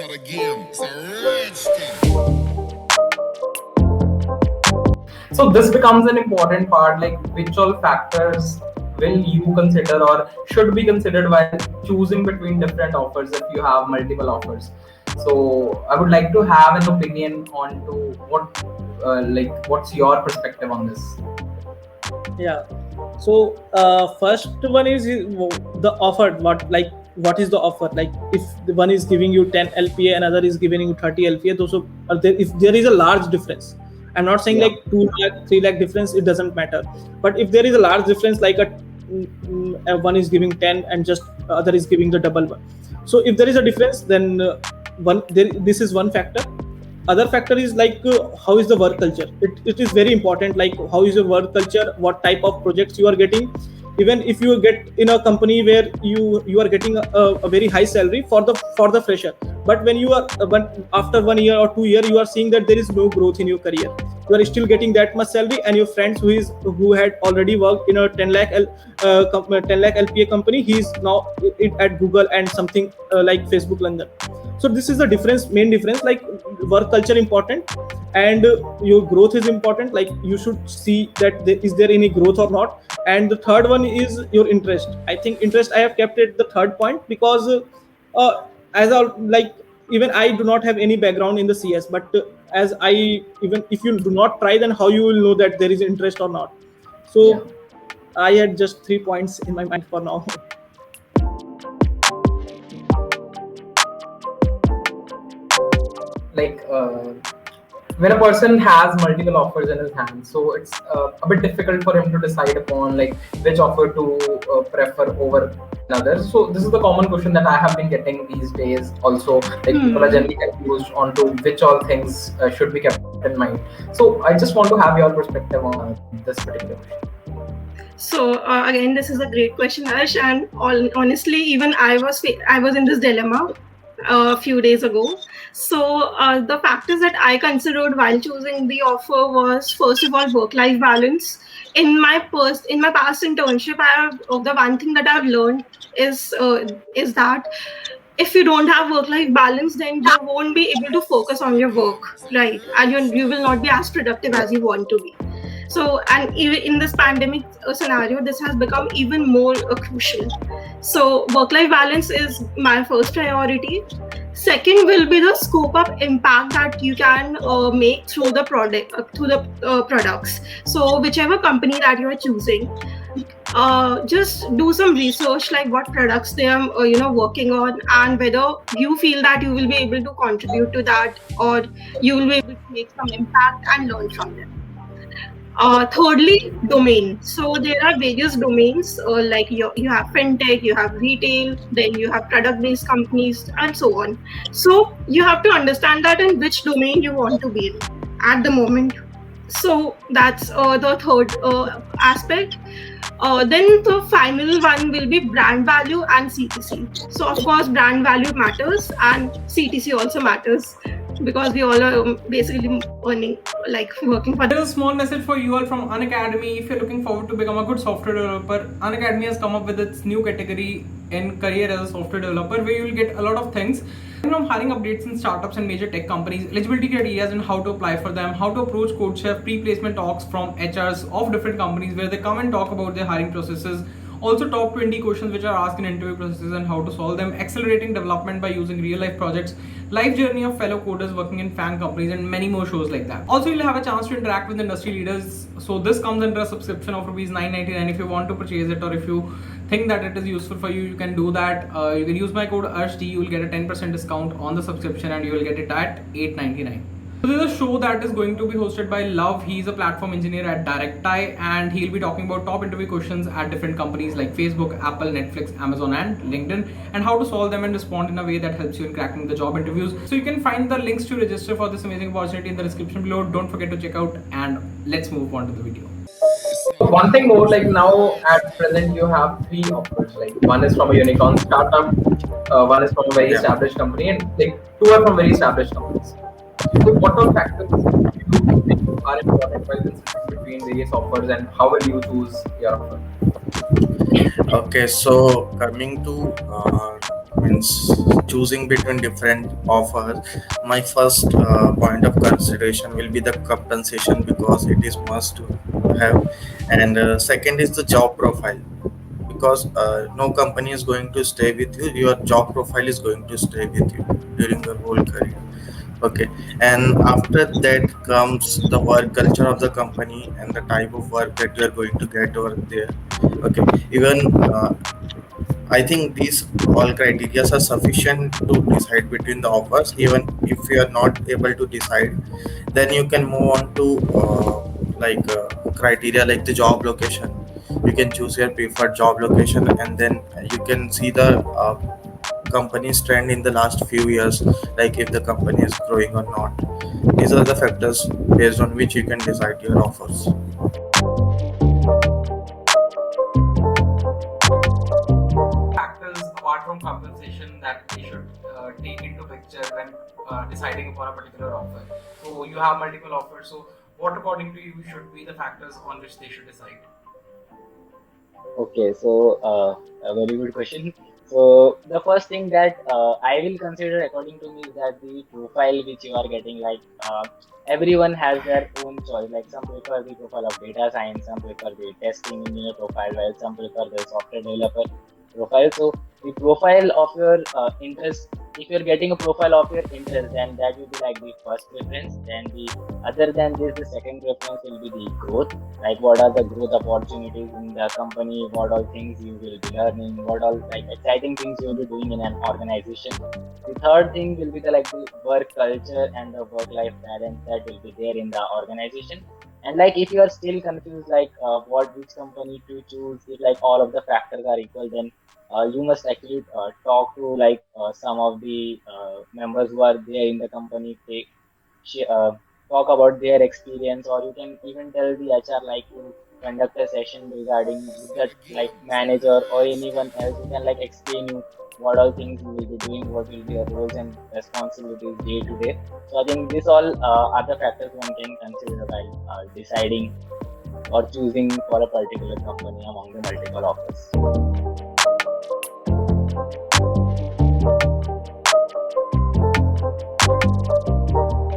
not a game, it's a rich thing. So this becomes an important part, like which all factors will you consider or should be considered while choosing between different offers if you have multiple offers. So I would like to have an opinion on to what, what's your perspective on this? Yeah. So first one is the offer. What is the offer? Like if the one is giving you 10 LPA, another is giving you 30 LPA. So if there is a large difference, I'm not saying like 2 lakh, 3 lakh difference, it doesn't matter. But if there is a large difference, like one is giving 10 and just other is giving the double one. So if there is a difference, then this is one factor. Other factor is like how is the work culture. It is very important, like how is your work culture, what type of projects you are getting. Even if you get in a company where you are getting a very high salary for the fresher, but when you are after 1 year or 2 year you are seeing that there is no growth in your career, you are still getting that much salary, and your friends who had already worked in a 10 lakh 10 lakh LPA company, he is now at Google and something like Facebook London. So this is the main difference. Like work culture important, and your growth is important. Like you should see that is there any growth or not. And the third one is your interest. I think interest I have kept it the third point, because even I do not have any background in the CS, but even if you do not try, then how you will know that there is interest or not. So I had just 3 points in my mind for now. When a person has multiple offers in his hand, so it's a bit difficult for him to decide upon like which offer to prefer over another. So this is the common question that I have been getting these days also, like people are generally confused onto which all things should be kept in mind. So I just want to have your perspective on this particular question. So again, this is a great question, Harsh, and honestly, even I was in this dilemma a few days ago. So the factors that I considered while choosing the offer was, first of all, work-life balance. In my past internship, the one thing that I've learned is that if you don't have work-life balance, then you won't be able to focus on your work, right? And you will not be as productive as you want to be. So, and even in this pandemic scenario, this has become even more crucial. So work-life balance is my first priority. Second will be the scope of impact that you can make through the products. So whichever company that you are choosing, just do some research, like what products they are working on, and whether you feel that you will be able to contribute to that, or you will be able to make some impact and learn from them. Thirdly, domain. So there are various domains, like you have fintech, you have retail, then you have product-based companies, and so on. So you have to understand that in which domain you want to be in at the moment. So that's the third aspect. Then the final one will be brand value and CTC. So of course, brand value matters and CTC also matters, because we all are basically earning, like working for. There's a small message for you all from Unacademy. If you're looking forward to become a good software developer, Unacademy has come up with its new category in career as a software developer, where you will get a lot of things from hiring updates in startups and major tech companies, eligibility criteria and how to apply for them, how to approach CodeChef, pre-placement talks from HRs of different companies where they come and talk about their hiring processes. Also top 20 questions which are asked in interview processes and how to solve them, accelerating development by using real life projects, life journey of fellow coders working in FAANG companies, and many more shows like that. Also, you'll have a chance to interact with industry leaders. So this comes under a subscription of rupees 999. If you want to purchase it, or if you think that it is useful for you, you can do that. You can use my code ARSHD. You will get a 10% discount on the subscription, and you will get it at 899. So there's a show that is going to be hosted by Love. He's a platform engineer at DirectTie, and he'll be talking about top interview questions at different companies like Facebook, Apple, Netflix, Amazon, and LinkedIn, and how to solve them and respond in a way that helps you in cracking the job interviews. So you can find the links to register for this amazing opportunity in the description below. Don't forget to check out, and let's move on to the video. One thing more, like now at present you have 3 offers. Like one is from a unicorn startup, one is from a very established company, and like 2 are from very established companies. So what are factors you think are important while considering between various offers, and how will you choose your offer? Okay, so coming to means choosing between different offers, my first point of consideration will be the compensation because it is must to have, and second is the job profile because no company is going to stay with you. Your job profile is going to stay with you during your whole career. Okay, and after that comes the work culture of the company and the type of work that you are going to get over there. Okay, even I think these all criteria are sufficient to decide between the offers. Even if you are not able to decide, then you can move on to criteria like the job location. You can choose your preferred job location, and then you can see the company's trend in the last few years, like if the company is growing or not. These are the factors based on which you can decide your offers. Factors apart from compensation that we should take into picture when deciding upon a particular offer? So you have multiple offers. So what, according to you, should be the factors on which they should decide? Okay, so a very good question. So the first thing that I will consider according to me is that the profile which you are getting, everyone has their own choice. Like some prefer the profile of data science, some prefer the testing engineer profile, while some prefer the software developer profile. So the profile of your interest, if you're getting a profile of your interest, then that will be like the first preference. Then the other than this, the second preference will be the growth, like what are the growth opportunities in the company, what all things you will be learning, what all like exciting things you will be doing in an organization. The third thing will be the work culture and the work life balance that will be there in the organization. And like if you are still confused what which company to choose, if like all of the factors are equal, then you must actually talk to some of the members who are there in the company. They talk about their experience, or you can even tell the HR like to conduct a session regarding with that like manager or anyone else who can like explain you what all things you will be doing, what will be your roles and responsibilities day to day. So I think these all are the factors one can consider while deciding or choosing for a particular company among the multiple offers.